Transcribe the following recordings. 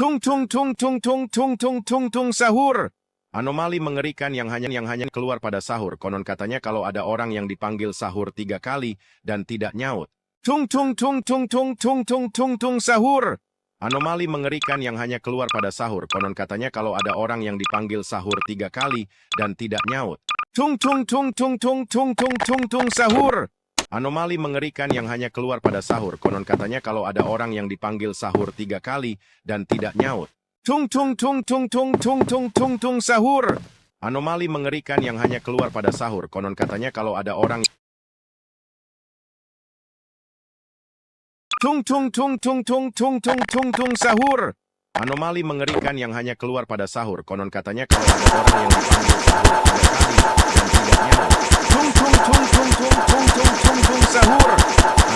Tung tung tung tung tung tung tung tung tung sahur. Anomali mengerikan yang hanya keluar pada sahur. Konon katanya kalau ada orang yang dipanggil sahur 3 kali dan tidak nyaut. Tung tung tung tung tung tung tung tung tung sahur. Anomali mengerikan yang hanya keluar pada sahur. Konon katanya kalau ada orang yang dipanggil sahur 3 kali dan tidak nyaut. Tung tung tung tung tung tung tung tung tung sahur. Anomali mengerikan yang hanya keluar pada sahur. Konon katanya kalau ada orang yang dipanggil sahur 3 kali dan tidak nyaut. Tung tung tung tung tung tung tung tung tung sahur. Anomali mengerikan yang hanya keluar pada sahur. Konon katanya kalau ada orang tung tung tung tung tung tung tung tung tung sahur. Anomali mengerikan yang hanya keluar pada sahur. Konon katanya kalau ada orang yang dipanggil sahur 3 kali dan tidak nyaut. Tung tung tung tung tung tung tung tung tung sahur.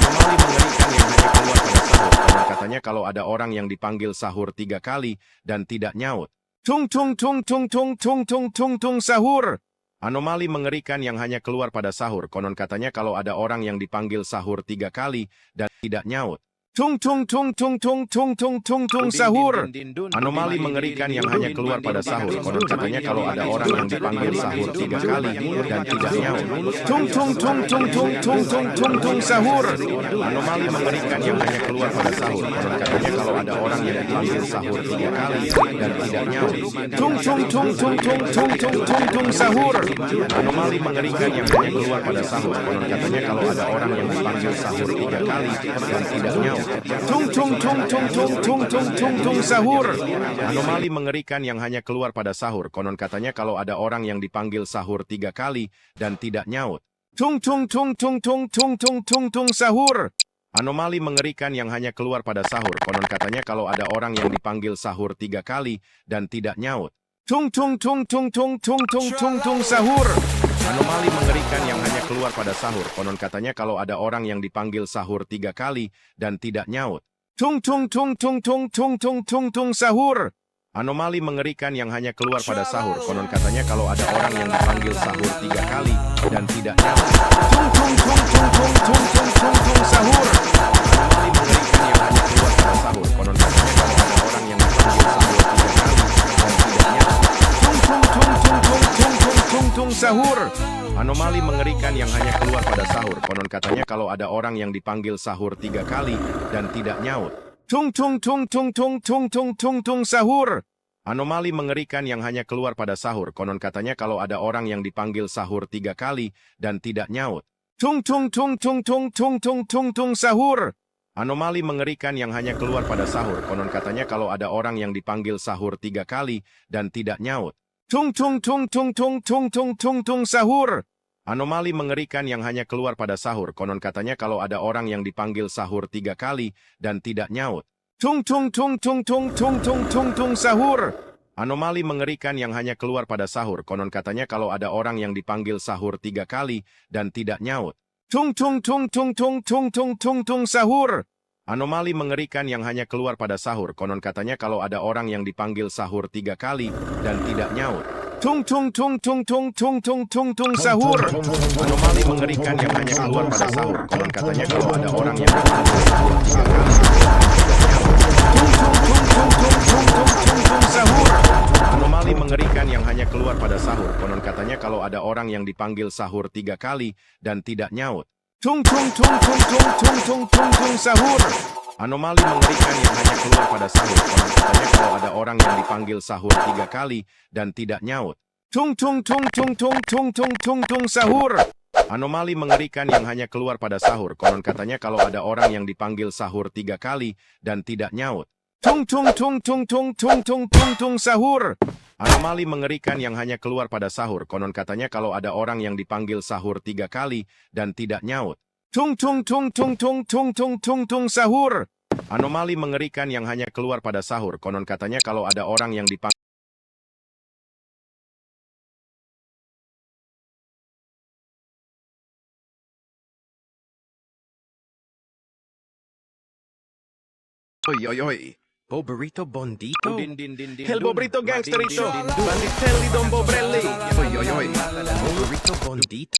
Anomali mengerikan yang hanya keluar pada sahur. Konon katanya kalau ada orang yang dipanggil sahur 3 kali dan tidak nyaut. Tung tung tung tung tung tung tung tung tung sahur. Anomali mengerikan yang hanya keluar pada sahur. Konon katanya kalau ada orang yang dipanggil sahur 3 kali dan tidak nyaut. Tung tung tung tung tung tung tung tung tung sahur. Anomali mengerikan yang hanya keluar pada sahur. Konon katanya kalau ada orang yang dipanggil sahur 3 kali dan tidak nyaut. Tung tung tung tung tung tung tung tung tung sahur. Anomali mengerikan yang hanya keluar pada sahur. Konon katanya kalau ada orang yang dipanggil sahur 3 kali dan tidak nyaut. Tung tung tung tung tung tung tung tung tung sahur. Anomali mengerikan yang hanya keluar pada sahur. Konon katanya kalau ada orang yang dipanggil sahur 3 kali dan tidak nyaut. Tung tung tung tung tung tung tung tung tung sahur. Anomali mengerikan yang hanya keluar pada sahur. Konon katanya kalau ada orang yang dipanggil sahur 3 kali dan tidak nyaut. Tung tung tung tung tung tung tung tung tung sahur. Anomali mengerikan yang hanya keluar pada sahur. Konon katanya kalau ada orang yang dipanggil sahur 3 kali dan tidak nyaut. Tung tung tung tung tung tung tung tung tung sahur. Anomali mengerikan yang hanya keluar pada sahur. Konon katanya kalau ada orang yang dipanggil sahur 3 kali dan tidak nyaut. Tung tung tung tung tung tung tung tung tung sahur. Anomali mengerikan yang hanya keluar pada sahur. Konon katanya kalau ada orang yang dipanggil sahur 3 kali dan tidak nyaut. Tung tung tung tung tung tung tung tung tung sahur. Anomali mengerikan yang hanya keluar pada sahur. Konon katanya kalau ada orang yang dipanggil sahur 3 kali dan tidak nyaut. Tung tung tung tung tung tung tung tung tung sahur. Anomali mengerikan yang hanya keluar pada sahur. Konon katanya kalau ada orang yang dipanggil sahur 3 kali dan tidak nyaut. Tung tung tung tung tung tung tung tung tung sahur. Anomali mengerikan yang hanya keluar pada sahur. Konon katanya kalau ada orang yang dipanggil sahur 3 kali dan tidak nyaut. Tung tung tung tung tung tung tung tung tung sahur. Anomali mengerikan yang hanya keluar pada sahur. Konon katanya kalau ada orang yang dipanggil sahur 3 kali dan tidak nyaut. Tung tung tung tung tung tung tung tung tung sahur. Anomali mengerikan yang hanya keluar pada sahur. Konon katanya kalau ada orang yang dipanggil sahur 3 kali dan tidak nyaut. Tung tung tung tung tung tung tung tung tung sahur. Anomali mengerikan yang hanya keluar pada sahur. Konon katanya kalau ada orang yang dipanggil sahur 3 kali dan tidak nyaut. Tung tung tung tung tung tung tung tung tung sahur. Anomali mengerikan yang hanya keluar pada sahur. Konon katanya kalau ada orang yang dipanggil sahur 3 kali dan tidak nyaut. Tung tung tung tung tung tung tung tung tung sahur. Anomali mengerikan yang hanya keluar pada sahur. Konon katanya kalau ada orang yang dipanggil sahur 3 kali. Tung tung tung tung tung tung tung tung tung sahur. Anomali mengerikan yang hanya keluar pada sahur. Konon katanya kalau ada orang yang dipanggil sahur 3 kali dan tidak nyaut. Tung tung tung tung tung tung tung tung tung sahur. Anomali mengerikan yang hanya keluar pada sahur. Konon katanya kalau ada orang yang dipanggil sahur 3 kali dan tidak nyaut. Tung tung tung tung tung tung tung tung tung sahur. Anomali mengerikan yang hanya keluar pada sahur. Konon katanya kalau ada orang yang dipanggil sahur 3 kali dan tidak nyaut. Tung tung tung tung tung tung tung tung tung sahur. Anomali mengerikan yang hanya keluar pada sahur. Konon katanya kalau ada orang yang dipanggil sahur 3 kali dan tidak nyaut. Tung tung tung tung tung tung tung tung tung sahur. Anomali mengerikan yang hanya keluar pada sahur. Konon katanya kalau ada orang yang dipanggil Oy, oy, oy. Bobrito Bondito? El Bobrito Gangsterito. Banditelli Don Bobrelli. Oy, oy, oy. Bobrito Bondito?